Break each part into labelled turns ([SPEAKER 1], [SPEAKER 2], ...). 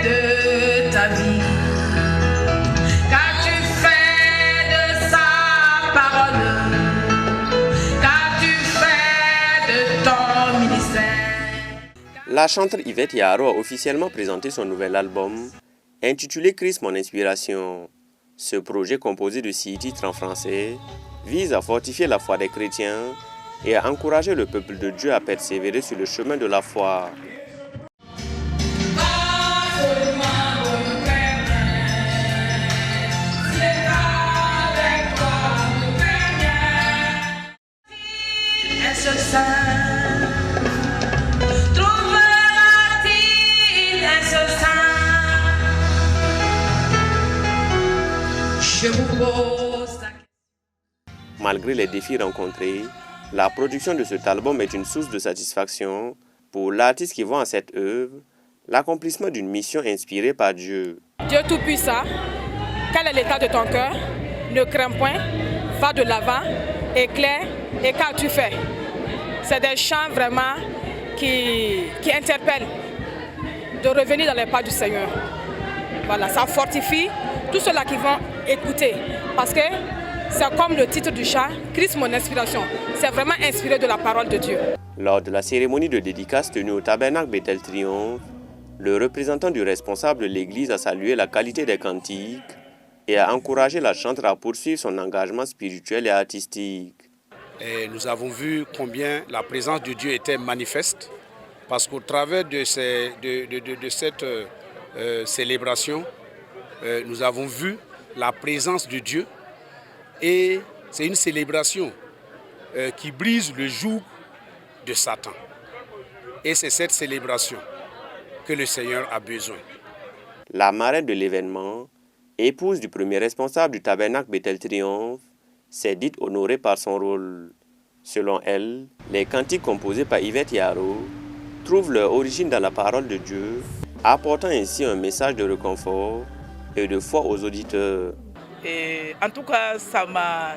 [SPEAKER 1] de ta vie, qu'as-tu fait de sa parole, qu'as-tu fait de ton ministère.
[SPEAKER 2] La chanteuse Yvette Yaro a officiellement présenté son nouvel album intitulé Christ mon inspiration. Ce projet composé de 6 titres en français vise à fortifier la foi des chrétiens et à encourager le peuple de Dieu à persévérer sur le chemin de la foi. Malgré les défis rencontrés, la production de cet album est une source de satisfaction pour l'artiste qui voit en cette œuvre l'accomplissement d'une mission inspirée par Dieu.
[SPEAKER 3] Dieu Tout-Puissant, quel est l'état de ton cœur? Ne crains point, va de l'avant, éclaire, et qu'as-tu fait? C'est des chants vraiment qui interpellent de revenir dans les pas du Seigneur. Voilà, ça fortifie tous ceux-là qui vont écouter. Parce que c'est comme le titre du chant, Christ mon inspiration. C'est vraiment inspiré de la parole de Dieu.
[SPEAKER 2] Lors de la cérémonie de dédicace tenue au tabernacle Bethel Triomphe, le représentant du responsable de l'église a salué la qualité des cantiques et a encouragé la chanteuse à poursuivre son engagement spirituel et artistique.
[SPEAKER 4] Et nous avons vu combien la présence de Dieu était manifeste, parce qu'au travers de cette célébration, nous avons vu la présence de Dieu, et c'est une célébration qui brise le joug de Satan. Et c'est cette célébration que le Seigneur a besoin.
[SPEAKER 2] La marraine de l'événement, épouse du premier responsable du tabernacle Bethel Triomphe, s'est dite honorée par son rôle. Selon elle, les cantiques composés par Yvette Yaro trouvent leur origine dans la parole de Dieu, apportant ainsi un message de réconfort et de foi aux auditeurs.
[SPEAKER 5] Et en tout cas, ça m'a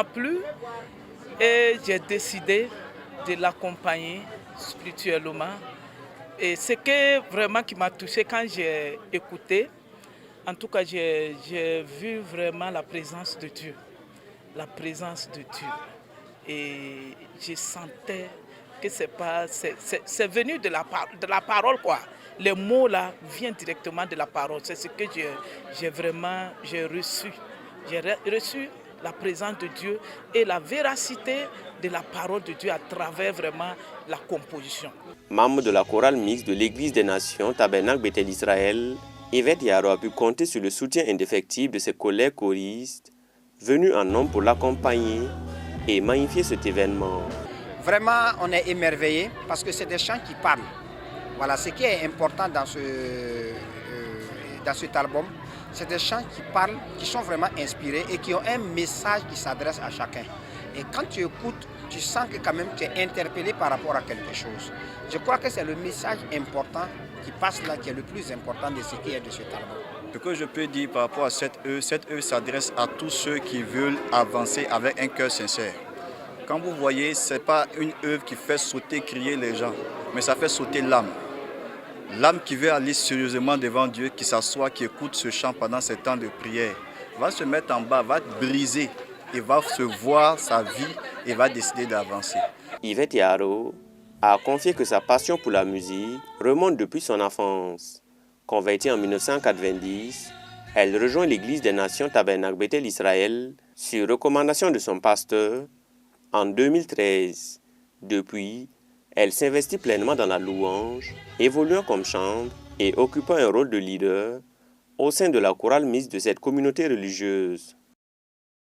[SPEAKER 5] plu et j'ai décidé de l'accompagner spirituellement. Et ce qui m'a touché quand j'ai écouté, en tout cas, j'ai vu vraiment la présence de Dieu. La présence de Dieu. Et je sentais que c'est venu de la parole, quoi. Les mots là viennent directement de la parole. C'est ce que j'ai reçu. J'ai reçu la présence de Dieu et la véracité de la parole de Dieu à travers vraiment la composition.
[SPEAKER 2] Membre de la chorale mixte de l'Église des Nations, Tabernacle Bethel Israël, Yvette Yaro a pu compter sur le soutien indéfectible de ses collègues choristes venus en nombre pour l'accompagner et magnifier cet événement.
[SPEAKER 6] Vraiment, on est émerveillés parce que c'est des chants qui parlent. Voilà, ce qui est important dans cet album, c'est des chants qui parlent, qui sont vraiment inspirés et qui ont un message qui s'adresse à chacun. Et quand tu écoutes, tu sens que quand même tu es interpellé par rapport à quelque chose. Je crois que c'est le message important qui passe là, qui est le plus important de ce qui est de cet album.
[SPEAKER 7] Ce que je peux dire par rapport à cette œuvre s'adresse à tous ceux qui veulent avancer avec un cœur sincère. Quand vous voyez, ce n'est pas une œuvre qui fait sauter, crier les gens, mais ça fait sauter l'âme. L'âme qui veut aller sérieusement devant Dieu, qui s'assoit, qui écoute ce chant pendant ces temps de prière, va se mettre en bas, va briser et va se voir sa vie et va décider d'avancer.
[SPEAKER 2] Yvette Yaro a confié que sa passion pour la musique remonte depuis son enfance. Convertie en 1990, elle rejoint l'Église des Nations Tabernacle Bethel Israël sur recommandation de son pasteur en 2013. Depuis, elle s'investit pleinement dans la louange, évoluant comme chantre et occupant un rôle de leader au sein de la chorale mixte de cette communauté religieuse.